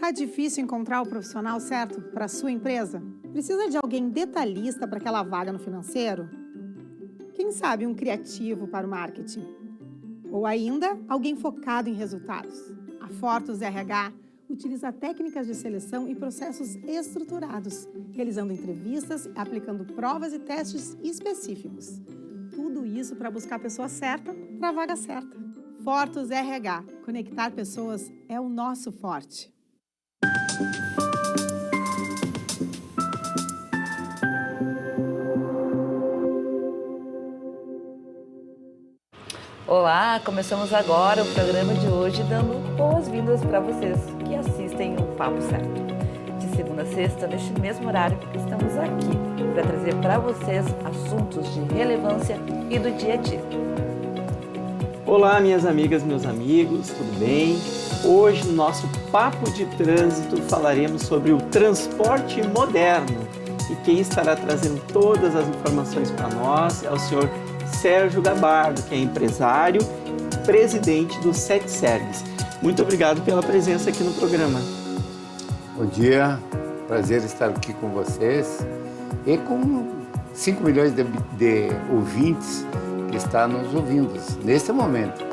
Tá difícil encontrar o profissional certo para a sua empresa? Precisa de alguém detalhista para aquela vaga no financeiro? Quem sabe um criativo para o marketing? Ou ainda, alguém focado em resultados? A Fortus RH utiliza técnicas de seleção e processos estruturados, realizando entrevistas, aplicando provas e testes específicos. Tudo isso para buscar a pessoa certa para a vaga certa. Fortus RH. Conectar pessoas é o nosso forte. Olá, começamos agora o programa de hoje dando boas-vindas para vocês que assistem o Papo Certo. De segunda a sexta, neste mesmo horário, estamos aqui para trazer para vocês assuntos de relevância e do dia a dia. Olá, minhas amigas, meus amigos, tudo bem? Hoje, no nosso Papo de Trânsito, falaremos sobre o transporte moderno. E quem estará trazendo todas as informações para nós é o senhor Sérgio Gabardo, que é empresário e presidente do SETSERVIS. Muito obrigado pela presença aqui no programa. Bom dia, prazer estar aqui com vocês e com 5 milhões de ouvintes que estão nos ouvindo neste momento.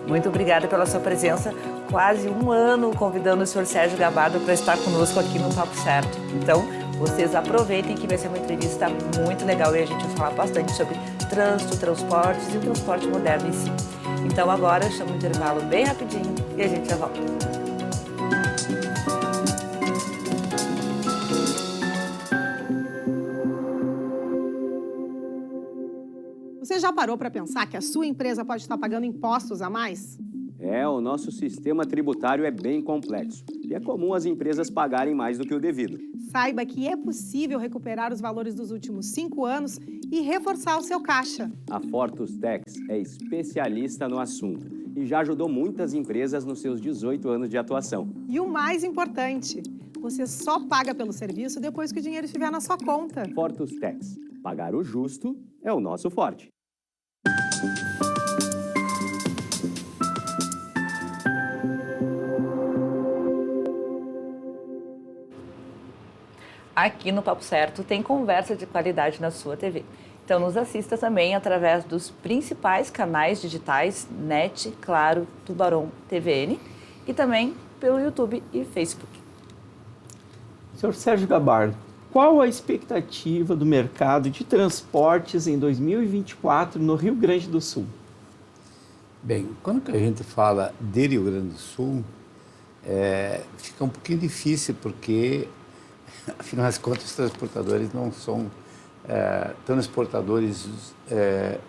Muito obrigada pela sua presença. Quase um ano convidando o senhor Sérgio Gabardo para estar conosco aqui no Papo Certo. Então, vocês aproveitem que vai ser uma entrevista muito legal e a gente vai falar bastante sobre trânsito, transportes e o transporte moderno em si. Então agora eu chamo um intervalo bem rapidinho e a gente já volta. Você já parou para pensar que a sua empresa pode estar pagando impostos a mais? O nosso sistema tributário é bem complexo e é comum as empresas pagarem mais do que o devido. Saiba que é possível recuperar os valores dos últimos 5 anos e reforçar o seu caixa. A Fortus Tax é especialista no assunto e já ajudou muitas empresas nos seus 18 anos de atuação. E o mais importante, você só paga pelo serviço depois que o dinheiro estiver na sua conta. Fortus Tax. Pagar o justo é o nosso forte. Aqui no Papo Certo tem conversa de qualidade na sua TV. Então nos assista também através dos principais canais digitais NET, Claro, Tubarão, TVN e também pelo YouTube e Facebook. Senhor Sérgio Gabardo, qual a expectativa do mercado de transportes em 2024 no Rio Grande do Sul? Bem, quando que a gente fala de Rio Grande do Sul, fica um pouquinho difícil porque, afinal das contas, os transportadores não são transportadores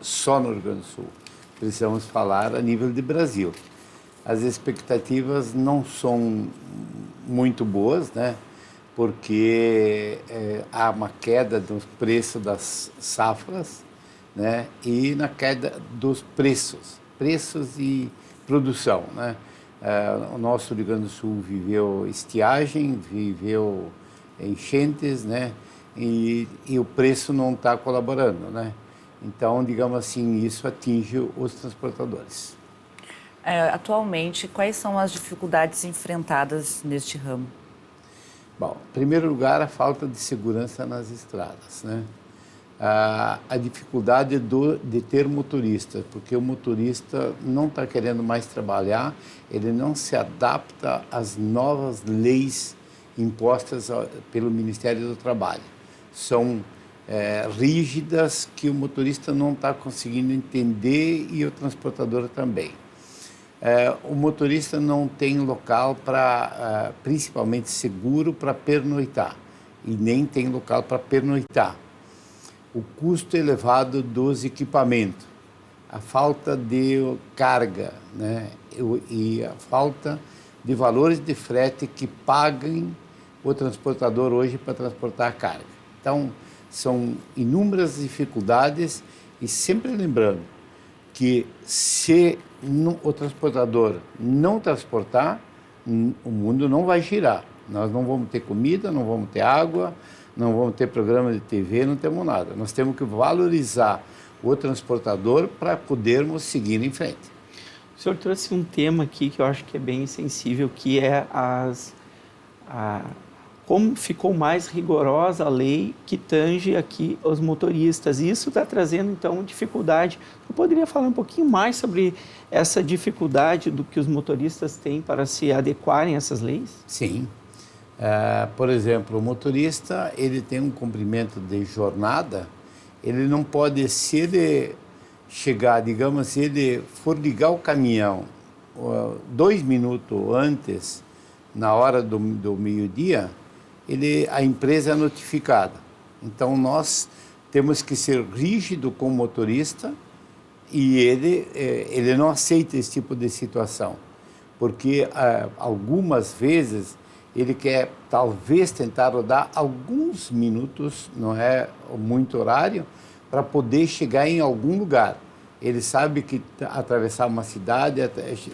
só no Rio Grande do Sul. Precisamos falar a nível de Brasil. As expectativas não são muito boas, né? Porque há uma queda dos preços das safras, né? E na queda dos preços e produção, né? O nosso Rio Grande do Sul viveu estiagem, viveu enchentes, né? E o preço não está colaborando, né? Então, digamos assim, isso atinge os transportadores. Atualmente, quais são as dificuldades enfrentadas neste ramo? Bom, em primeiro lugar, a falta de segurança nas estradas, né? A dificuldade de ter motorista, porque o motorista não está querendo mais trabalhar, ele não se adapta às novas leis impostas pelo Ministério do Trabalho. São rígidas que o motorista não está conseguindo entender e o transportador também. O motorista não tem local para, principalmente seguro, para pernoitar, e nem tem local para pernoitar. O custo elevado dos equipamentos, a falta de carga, né? E a falta de valores de frete que paguem o transportador hoje para transportar a carga. Então, são inúmeras dificuldades e sempre lembrando que se o transportador não transportar, o mundo não vai girar. Nós não vamos ter comida, não vamos ter água, não vamos ter programa de TV, não temos nada. Nós temos que valorizar o transportador para podermos seguir em frente. O senhor trouxe um tema aqui que eu acho que é bem sensível, que é as como ficou mais rigorosa a lei que tange aqui os motoristas. E isso está trazendo, então, dificuldade. Eu poderia falar um pouquinho mais sobre essa dificuldade do que os motoristas têm para se adequarem a essas leis? Sim. Por exemplo, o motorista, ele tem um cumprimento de jornada, ele não pode, se ele chegar, digamos, se ele for ligar o caminhão 2 minutos antes, na hora do meio-dia, a empresa é notificada. Então, nós temos que ser rígido com o motorista e ele não aceita esse tipo de situação, porque algumas vezes ele quer talvez tentar rodar alguns minutos, não é muito horário, para poder chegar em algum lugar. Ele sabe que atravessar uma cidade,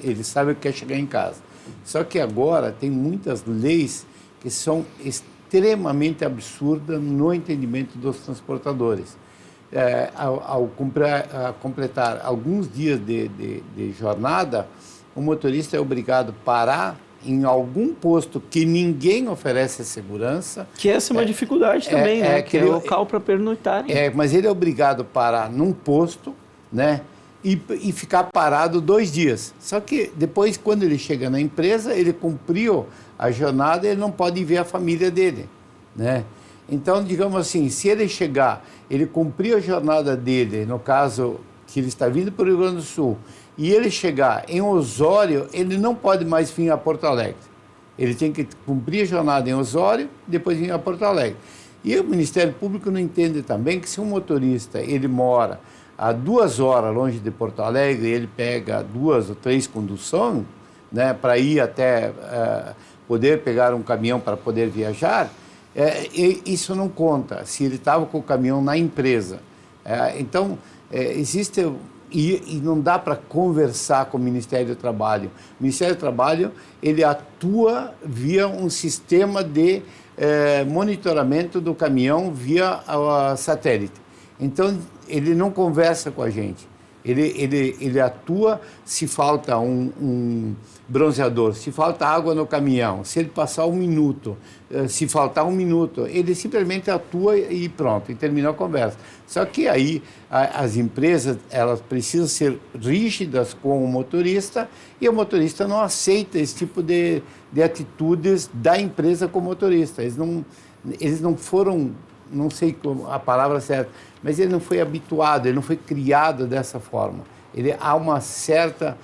ele sabe que quer chegar em casa. Só que agora tem muitas leis que são extremamente absurdas no entendimento dos transportadores. Ao completar alguns dias de jornada, o motorista é obrigado a parar em algum posto que ninguém oferece segurança. Que essa é uma dificuldade também, né? Que é local para pernoitarem. Mas ele é obrigado a parar num posto, né? E ficar parado 2 dias. Só que depois, quando ele chega na empresa, ele cumpriu a jornada, ele não pode ver a família dele, né? Então, digamos assim, se ele chegar, ele cumpriu a jornada dele, no caso que ele está vindo para o Rio Grande do Sul, e ele chegar em Osório, ele não pode mais vir a Porto Alegre. Ele tem que cumprir a jornada em Osório, depois vir a Porto Alegre. E o Ministério Público não entende também que se um motorista, ele mora a 2 horas longe de Porto Alegre, ele pega 2 ou 3 conduções, né, para ir até poder pegar um caminhão para poder viajar, isso não conta, se ele estava com o caminhão na empresa. Então, existe... E não dá para conversar com o Ministério do Trabalho. O Ministério do Trabalho, ele atua via um sistema de monitoramento do caminhão via satélite. Então, ele não conversa com a gente. Ele atua se falta um bronzeador, se falta água no caminhão, se ele passar 1 minuto, se faltar 1 minuto, ele simplesmente atua e pronto, e terminou a conversa. Só que aí as empresas, elas precisam ser rígidas com o motorista e o motorista não aceita esse tipo de atitudes da empresa com o motorista. Eles não foram, não sei a palavra certa, mas ele não foi habituado, ele não foi criado dessa forma. Há uma certa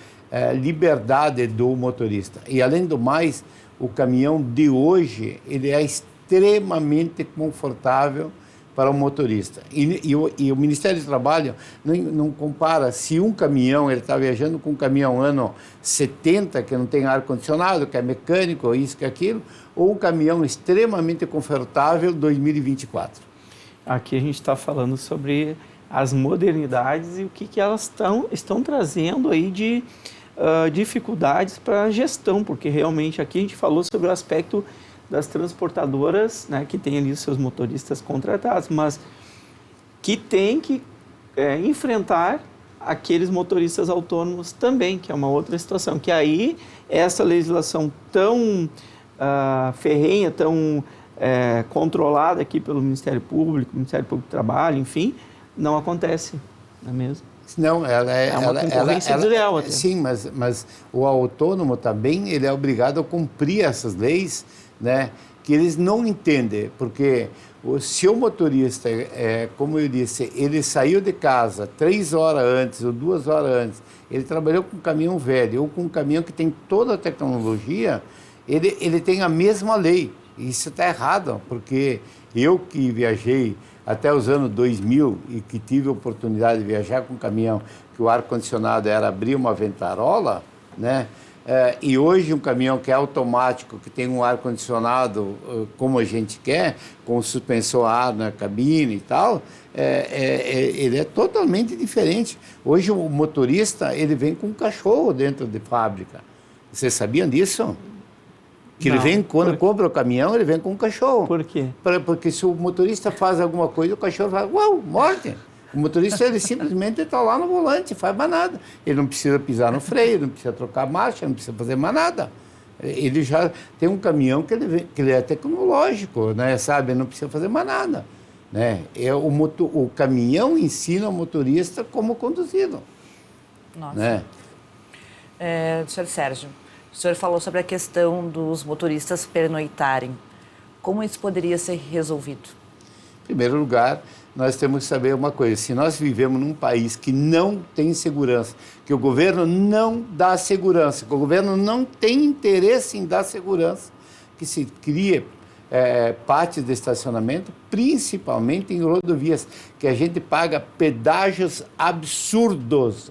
liberdade do motorista. E, além do mais, o caminhão de hoje, ele é extremamente confortável para o motorista. E o Ministério do Trabalho não compara se um caminhão, ele está viajando com um caminhão ano 70, que não tem ar-condicionado, que é mecânico, isso, que aquilo, ou um caminhão extremamente confortável 2024. Aqui a gente está falando sobre as modernidades e o que elas estão trazendo aí de dificuldades para a gestão, porque realmente aqui a gente falou sobre o aspecto das transportadoras, né, que tem ali os seus motoristas contratados, mas que tem que enfrentar aqueles motoristas autônomos também, que é uma outra situação, que aí essa legislação tão ferrenha, tão controlada aqui pelo Ministério Público do Trabalho, enfim, não acontece, não é mesmo? Não, ela é uma concorrência desleal até. Sim, mas o autônomo também, ele é obrigado a cumprir essas leis, né, que eles não entendem, porque se o motorista, como eu disse, ele saiu de casa 3 horas antes ou 2 horas antes, ele trabalhou com um caminhão velho ou com um caminhão que tem toda a tecnologia, ele tem a mesma lei. Isso está errado, porque eu que viajei até os anos 2000 e que tive a oportunidade de viajar com um caminhão que o ar-condicionado era abrir uma ventarola, né? E hoje um caminhão que é automático, que tem um ar-condicionado como a gente quer, com suspensor a ar na cabine e tal, ele é totalmente diferente. Hoje o motorista, ele vem com um cachorro dentro de fábrica. Vocês sabiam disso? Que ele vem, quando compra o caminhão, ele vem com um cachorro. Por quê? Porque se o motorista faz alguma coisa, o cachorro fala, uau, morte. O motorista, ele simplesmente está lá no volante, faz mais nada. Ele não precisa pisar no freio, não precisa trocar marcha, não precisa fazer mais nada. Ele já tem um caminhão que ele é tecnológico, né? Sabe? Não precisa fazer mais nada. Né? O caminhão ensina o motorista como conduzi-lo. Nossa. Né? Senhor Sérgio, o senhor falou sobre a questão dos motoristas pernoitarem. Como isso poderia ser resolvido? Em primeiro lugar, nós temos que saber uma coisa. Se nós vivemos num país que não tem segurança, que o governo não dá segurança, que o governo não tem interesse em dar segurança, que se cria pátios de estacionamento, principalmente em rodovias, que a gente paga pedágios absurdos,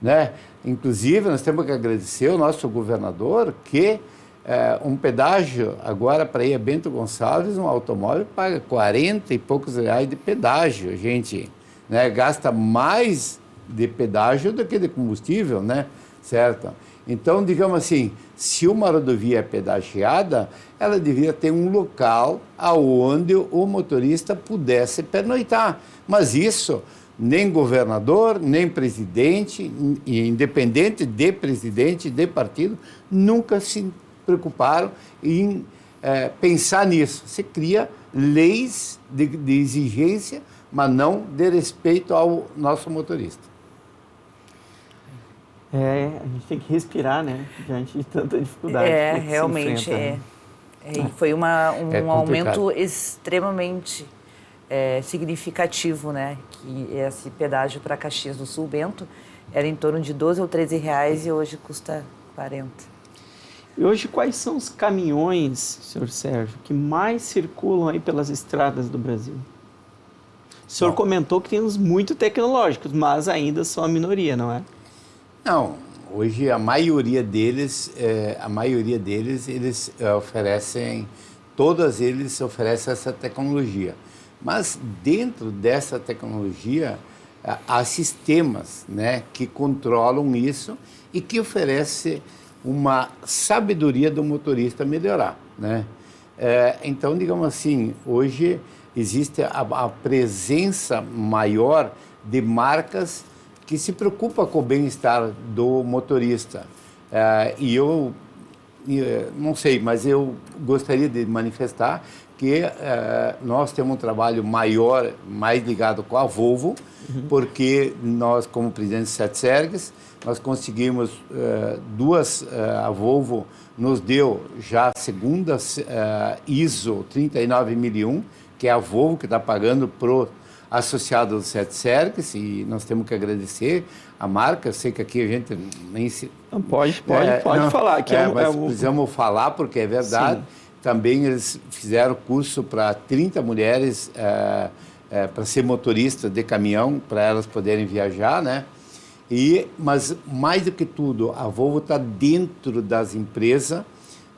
né? Inclusive, nós temos que agradecer ao nosso governador que um pedágio, agora para ir a Bento Gonçalves, um automóvel paga 40 e poucos reais de pedágio, gente, né? Gasta mais de pedágio do que de combustível, né? Certo? Então, digamos assim, se uma rodovia é pedagiada, ela devia ter um local aonde o motorista pudesse pernoitar. Mas isso, nem governador, nem presidente, independente de presidente, de partido, nunca se preocuparam em pensar nisso. Você cria leis de exigência, mas não de respeito ao nosso motorista. A gente tem que respirar, né? Diante de tanta dificuldade. Realmente né? Foi um aumento extremamente significativo, né? Que esse pedágio para Caxias do Sul, Bento, era em torno de 12 ou 13 reais e hoje custa 40. E hoje, quais são os caminhões, senhor Sérgio, que mais circulam aí pelas estradas do Brasil? O senhor comentou que tem uns muito tecnológicos, mas ainda são a minoria, não é? Não, hoje a maioria deles, eles oferecem, todas eles oferecem essa tecnologia. Mas dentro dessa tecnologia, há sistemas, né, que controlam isso e que oferecem uma sabedoria do motorista melhorar, né? Então, digamos assim, hoje existe a presença maior de marcas que se preocupa com o bem-estar do motorista. E eu não sei, mas eu gostaria de manifestar que nós temos um trabalho maior, mais ligado com a Volvo, porque nós, como presidente de SETSERGS, nós conseguimos a Volvo nos deu já a segunda ISO 39001, que é a Volvo que está pagando pro associado do SETSERGS, e nós temos que agradecer a marca. Eu sei que aqui a gente nem se... Pode falar. Que mas precisamos falar, porque é verdade. Sim. Também eles fizeram curso para 30 mulheres para ser motorista de caminhão, para elas poderem viajar, né? Mas, mais do que tudo, a Volvo está dentro das empresas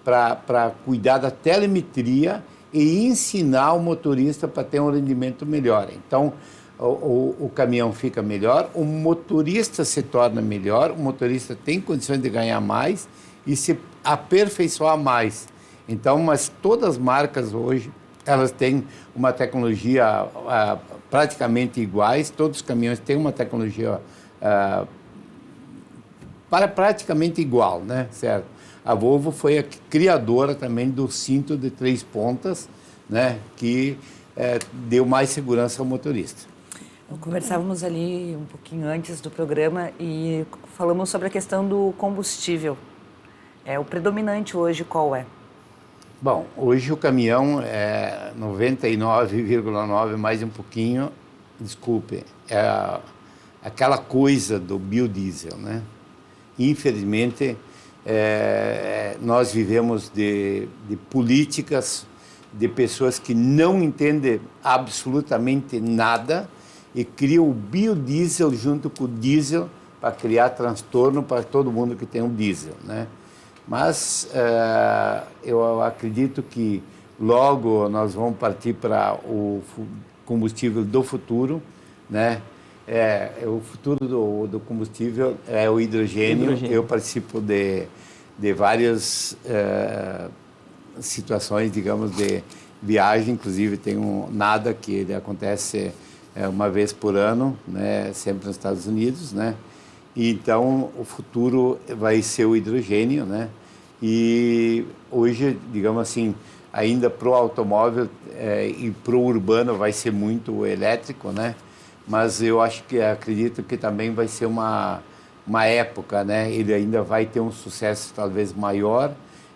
para cuidar da telemetria e ensinar o motorista para ter um rendimento melhor. Então, o caminhão fica melhor, o motorista se torna melhor, o motorista tem condições de ganhar mais e se aperfeiçoar mais. Então, mas todas as marcas hoje, elas têm uma tecnologia praticamente iguais, todos os caminhões têm uma tecnologia praticamente igual, né? Certo? A Volvo foi a criadora também do cinto de 3 pontas, né? Que deu mais segurança ao motorista. Conversávamos ali um pouquinho antes do programa e falamos sobre a questão do combustível. O predominante hoje qual é? Bom, hoje o caminhão é 99,9 mais um pouquinho, desculpe, aquela coisa do biodiesel, né? Infelizmente, nós vivemos de políticas de pessoas que não entendem absolutamente nada e criam o biodiesel junto com o diesel para criar transtorno para todo mundo que tem um diesel, né? Mas eu acredito que logo nós vamos partir para o combustível do futuro, né? O futuro do combustível é o hidrogênio. Eu participo de várias situações, digamos, de viagem. Inclusive, tem um NADA que ele acontece uma vez por ano, né? Sempre nos Estados Unidos, né? E então o futuro vai ser o hidrogênio, né? E hoje, digamos assim, ainda para o automóvel e para o urbano vai ser muito elétrico, né? Mas eu acredito que também vai ser uma época, né? Ele ainda vai ter um sucesso talvez maior,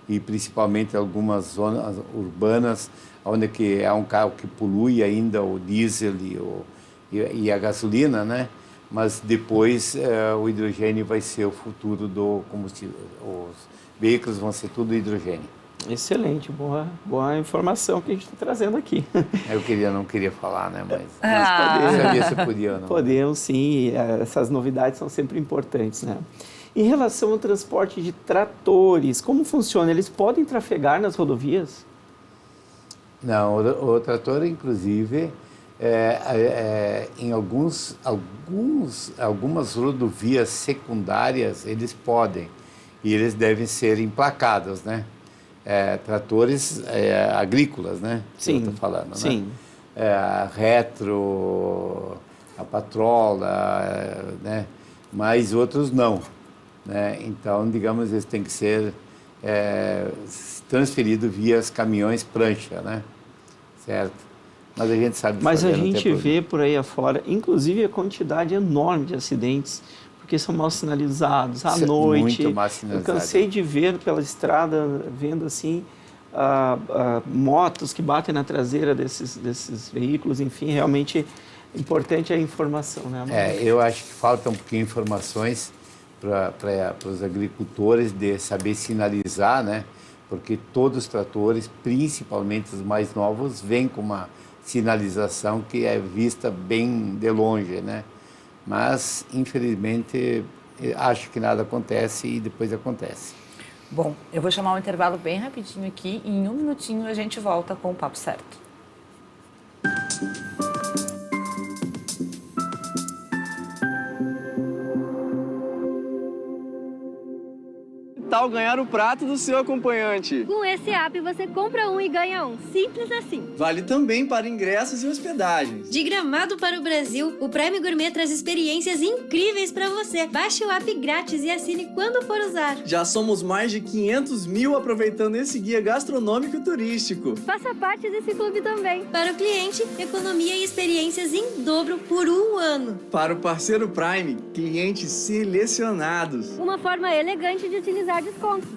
e principalmente algumas zonas urbanas, onde que é um carro que polui ainda o diesel e a gasolina, né? Mas depois o hidrogênio vai ser o futuro do combustível. Os veículos vão ser tudo hidrogênio. Excelente, boa informação que a gente está trazendo aqui. Eu não queria falar, né? Mas podemos. sabia se podia ou não. Podemos, sim. Essas novidades são sempre importantes, né? Em relação ao transporte de tratores, como funciona? Eles podem trafegar nas rodovias? Não, o trator, inclusive, em algumas rodovias secundárias, eles podem, e eles devem ser emplacados, né? Tratores agrícolas, né? Sim, eu estou falando, sim. Né? A Retro, a Patrola, né? Mas outros não, né? Então, digamos, eles têm que ser transferidos via caminhões prancha, né? Certo? Mas a gente sabe Mas fazer, a gente vê por aí afora, inclusive a quantidade enorme de acidentes, porque são mal sinalizados à noite. Muito mal sinalizados. Eu cansei de ver pela estrada, vendo assim, motos que batem na traseira desses veículos. Enfim, realmente importante a informação, né? Eu acho que faltam um pouquinho de informações para os agricultores de saber sinalizar, né? Porque todos os tratores, principalmente os mais novos, vêm com uma sinalização que é vista bem de longe, né? Mas, infelizmente, acho que nada acontece e depois acontece. Bom, eu vou chamar um intervalo bem rapidinho aqui e em um minutinho a gente volta com o Papo Certo. Que tal ganhar o prato do seu acompanhante? Com esse app você compra um e ganha um. Simples assim. Vale também para ingressos e hospedagens. De Gramado para o Brasil, o Prime Gourmet traz experiências incríveis para você. Baixe o app grátis e assine quando for usar. Já somos mais de 500 mil aproveitando esse guia gastronômico e turístico. Faça parte desse clube também. Para o cliente, economia e experiências em dobro por um ano. Para o parceiro Prime, clientes selecionados. Uma forma elegante de utilizar descontos.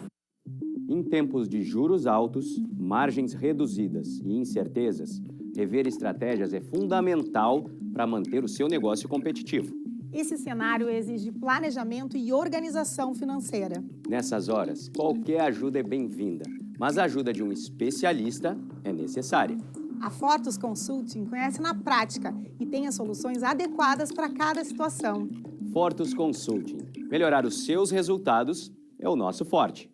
Em tempos de juros altos, margens reduzidas e incertezas, rever estratégias é fundamental para manter o seu negócio competitivo. Esse cenário exige planejamento e organização financeira. Nessas horas, qualquer ajuda é bem-vinda, mas a ajuda de um especialista é necessária. A Fortus Consulting conhece na prática e tem as soluções adequadas para cada situação. Fortus Consulting. Melhorar os seus resultados é o nosso forte.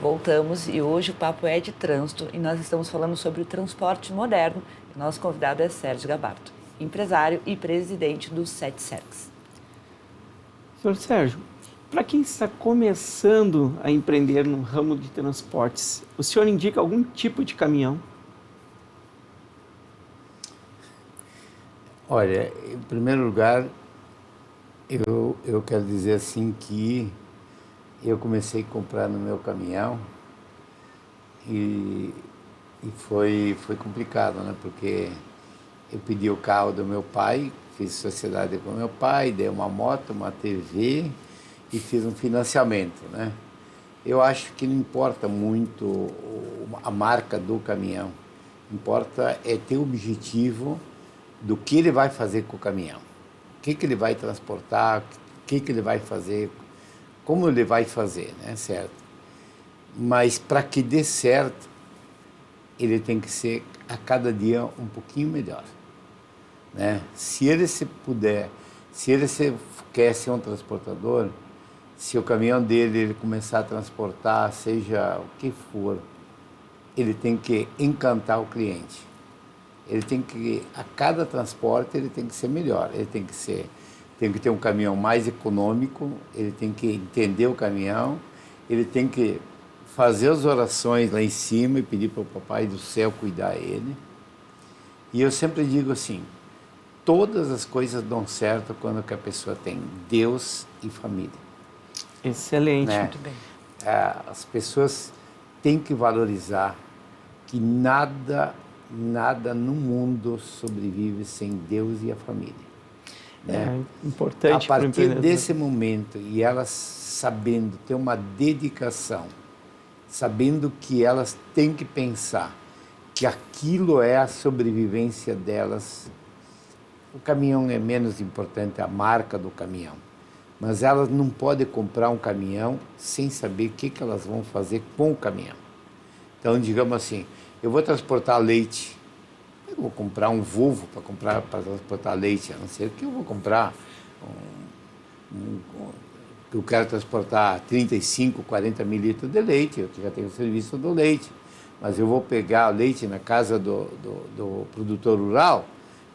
Voltamos e hoje o papo é de trânsito e nós estamos falando sobre o transporte moderno. Nosso convidado é Sérgio Gabardo, empresário e presidente do SETSERGS. Senhor Sérgio, para quem está começando a empreender no ramo de transportes, o senhor indica algum tipo de caminhão? Olha, em primeiro lugar, eu quero dizer assim que eu comecei a comprar no meu caminhão e foi complicado, né? Porque eu pedi o carro do meu pai, fiz sociedade com meu pai, dei uma moto, uma TV e fiz um financiamento, né? Eu acho que não importa muito a marca do caminhão, importa é ter o objetivo do que ele vai fazer com o caminhão, o que ele vai transportar, o que ele vai fazer, como ele vai fazer, né, certo? Mas para que dê certo, ele tem que ser a cada dia um pouquinho melhor, né? Se ele quer ser um transportador, se o caminhão dele ele começar a transportar, seja o que for, ele tem que encantar o cliente. Ele tem que, a cada transporte, ele tem que ser melhor. Ele tem que ter um caminhão mais econômico, ele tem que entender o caminhão, ele tem que fazer as orações lá em cima e pedir para o Papai do Céu cuidar ele. E eu sempre digo assim, todas as coisas dão certo quando que a pessoa tem Deus e família. Excelente. Né? Muito bem. As pessoas têm que valorizar que nada no mundo sobrevive sem Deus e a família. Né? É importante. A partir desse momento, e elas sabendo ter uma dedicação, sabendo que elas têm que pensar que aquilo é a sobrevivência delas, o caminhão é menos importante, a marca do caminhão. Mas elas não podem comprar um caminhão sem saber o que elas vão fazer com o caminhão. Então, digamos assim, eu vou transportar leite, eu vou comprar um Volvo para transportar leite, a não ser que eu vou comprar eu quero transportar 35, 40 mil litros de leite, eu já tenho o serviço do leite, mas eu vou pegar leite na casa do produtor rural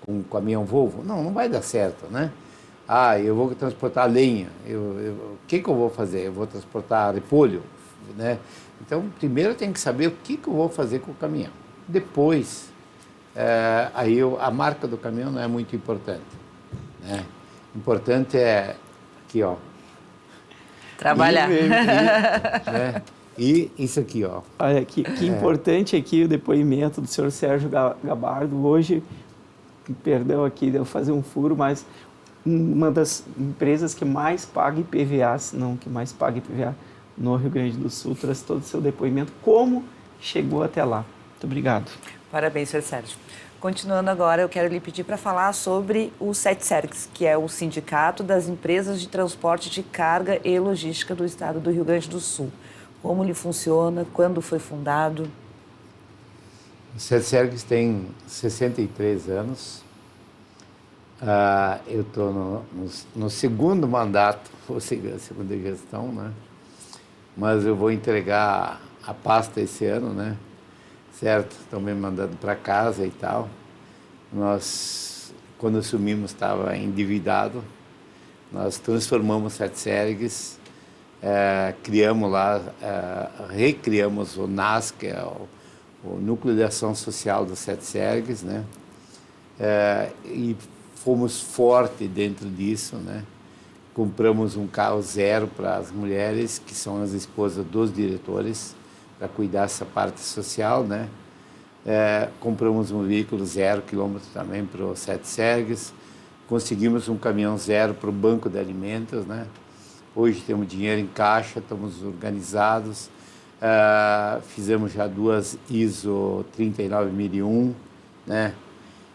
com um caminhão Volvo? Não vai dar certo, né? Eu vou transportar lenha, o que eu vou fazer? Eu vou transportar repolho, né? Então, primeiro eu tenho que saber o que eu vou fazer com o caminhão. Depois, a marca do caminhão não é muito importante, né? Importante é aqui, ó. Trabalhar. Né? E isso aqui, ó. Olha, que importante aqui o depoimento do senhor Sérgio Gabardo. Hoje, perdão aqui, devo fazer um furo, mas uma das empresas que mais paga IPVA, se não que mais paga IPVA no Rio Grande do Sul, trouxe todo o seu depoimento, como chegou até lá. Muito obrigado. Parabéns, senhor Sérgio. Continuando agora, eu quero lhe pedir para falar sobre o SETSERGS, que é o Sindicato das Empresas de Transporte de Carga e Logística do Estado do Rio Grande do Sul. Como ele funciona, quando foi fundado? O SETSERGS tem 63 anos. Eu estou no segundo mandato, ou seja, a segunda gestão, né? Mas eu vou entregar a pasta esse ano, né? Certo? Estão me mandando para casa e tal. Nós, quando assumimos, estava endividado. Nós transformamos o SETSERGS, criamos lá, recriamos o NAS, que é o Núcleo de Ação Social do SETSERGS, né? E fomos fortes dentro disso, né? Compramos um carro zero para as mulheres, que são as esposas dos diretores, para cuidar dessa parte social, né? Compramos um veículo 0 quilômetro também para o SETSERGS, conseguimos um caminhão zero para o banco de alimentos, né? Hoje temos dinheiro em caixa, estamos organizados, fizemos já 2 ISO 39001, né?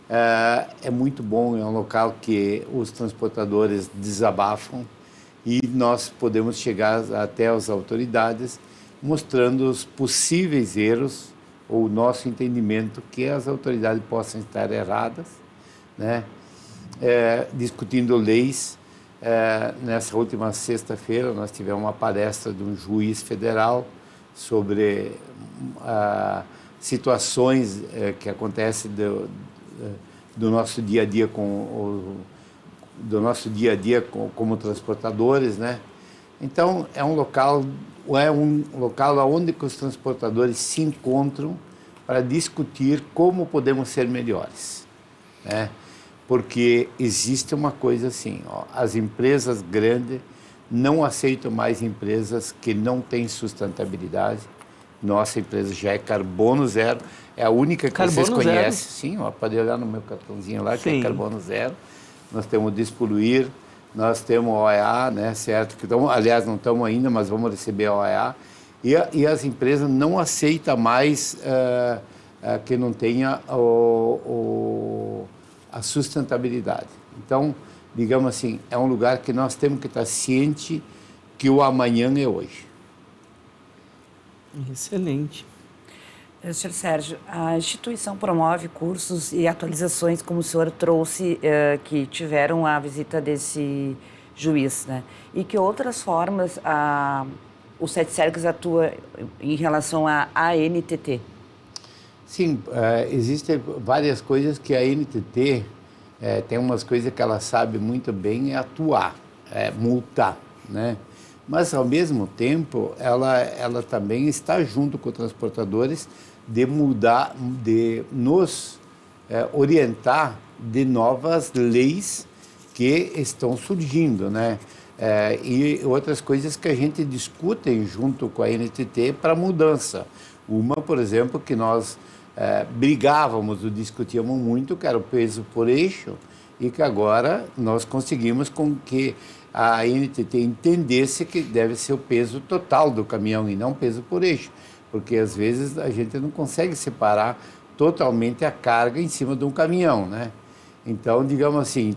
É muito bom, é um local que os transportadores desabafam e nós podemos chegar até as autoridades mostrando os possíveis erros ou o nosso entendimento que as autoridades possam estar erradas, né? Discutindo leis. Nessa última sexta-feira nós tivemos uma palestra de um juiz federal sobre situações que acontecem do nosso dia a dia como transportadores, né? Então é um local onde os transportadores se encontram para discutir como podemos ser melhores, né? Porque existe uma coisa assim, ó, as empresas grandes não aceitam mais empresas que não têm sustentabilidade. Nossa empresa já é carbono zero, é a única que Carbono vocês conhecem. zero? Sim, ó, pode olhar no meu cartãozinho lá, que Sim. é carbono zero. Nós temos Despoluir, nós temos OEA, né, certo? Que aliás, não estamos ainda, mas vamos receber a OEA. E as empresas não aceitam mais que não tenha a sustentabilidade. Então, digamos assim, é um lugar que nós temos que estar ciente que o amanhã é hoje. Excelente. Sr. Sérgio, a instituição promove cursos e atualizações, como o senhor trouxe, que tiveram a visita desse juiz, né? E que outras formas o SETSERGS atua em relação à ANTT? Sim, existem várias coisas que a ANTT tem umas coisas que ela sabe muito bem, é atuar, multar, né? mas ao mesmo tempo ela também está junto com os transportadores de mudar, de nos orientar de novas leis que estão surgindo, né? E outras coisas que a gente discute junto com a NTT para mudança. Uma, por exemplo, que nós brigávamos ou discutíamos muito, que era o peso por eixo, e que agora nós conseguimos com que a NTT entendesse que deve ser o peso total do caminhão e não peso por eixo, porque às vezes a gente não consegue separar totalmente a carga em cima de um caminhão, né? Então, digamos assim,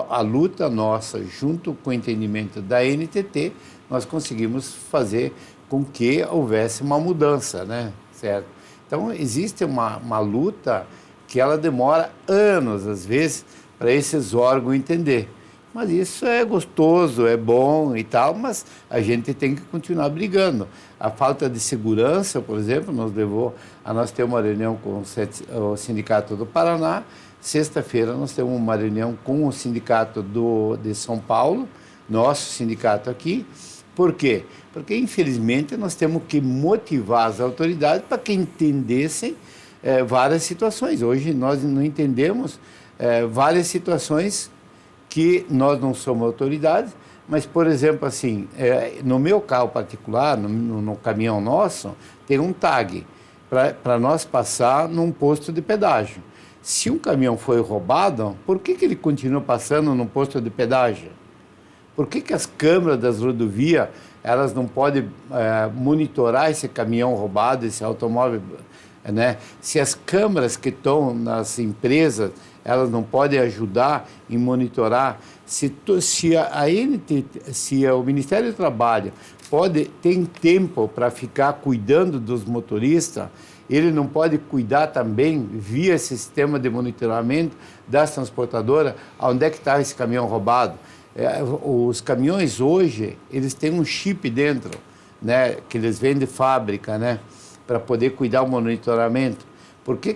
a luta nossa, junto com o entendimento da NTT, nós conseguimos fazer com que houvesse uma mudança, né? Certo? Então, existe uma luta que ela demora anos, às vezes, para esses órgãos entender. Mas isso é gostoso, é bom e tal, mas a gente tem que continuar brigando. A falta de segurança, por exemplo, nos levou a nós ter uma reunião com o Sindicato do Paraná. Sexta-feira nós temos uma reunião com o Sindicato de São Paulo, nosso sindicato aqui. Por quê? Porque, infelizmente, nós temos que motivar as autoridades para que entendessem várias situações. Hoje nós não entendemos várias situações que nós não somos autoridades, mas, por exemplo, assim, no meu carro particular, no caminhão nosso, tem um tag para nós passar num posto de pedágio. Se um caminhão foi roubado, por que ele continua passando num posto de pedágio? Por que as câmeras das rodovias elas não podem monitorar esse caminhão roubado, esse automóvel, né? Se as câmeras que estão nas empresas elas não podem ajudar em monitorar, se o Ministério do Trabalho tem tempo para ficar cuidando dos motoristas, ele não pode cuidar também, via esse sistema de monitoramento das transportadoras, onde é que está esse caminhão roubado. Os caminhões hoje, eles têm um chip dentro, né, que eles vêm de fábrica, né, para poder cuidar do monitoramento. Por que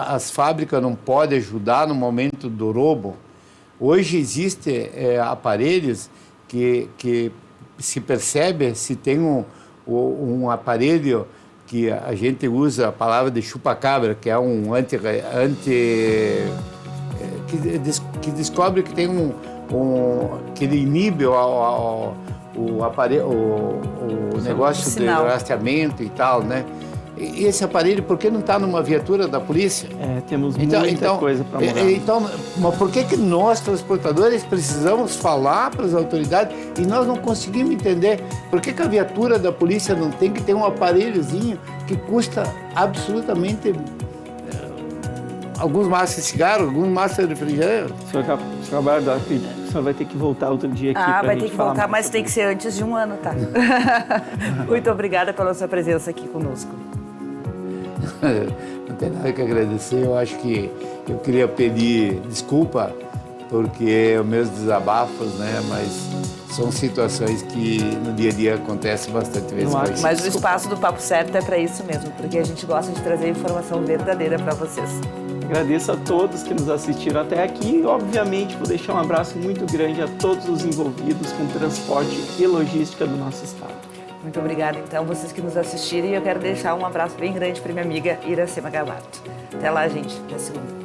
as fábricas não podem ajudar no momento do roubo? Hoje existem aparelhos que se percebe se tem um aparelho que a gente usa a palavra de chupa-cabra, que é um que descobre que tem que ele inibe o aparelho, o negócio de rastreamento e tal, né? E esse aparelho, por que não está numa viatura da polícia? Temos muita coisa para mudar. Então, mas por que nós, transportadores, precisamos falar para as autoridades e nós não conseguimos entender? Por que a viatura da polícia não tem que ter um aparelhozinho que custa absolutamente alguns maços de cigarro, alguns maços de refrigerante? Senhor Gabardo, o senhor vai ter que voltar outro dia aqui para vai ter que voltar, mas tem que ser antes de um ano, tá? Muito obrigada pela sua presença aqui conosco. Não tem nada que agradecer. Eu acho que eu queria pedir desculpa porque os meus desabafos, né? Mas são situações que no dia a dia acontecem bastante vezes. Mas o espaço do Papo Certo é para isso mesmo, porque a gente gosta de trazer informação verdadeira para vocês. Agradeço a todos que nos assistiram até aqui e, obviamente, vou deixar um abraço muito grande a todos os envolvidos com transporte e logística do nosso estado. Muito obrigada, então, vocês que nos assistiram, e eu quero deixar um abraço bem grande para minha amiga Iracema Gabardo. Até lá, gente. Até segunda.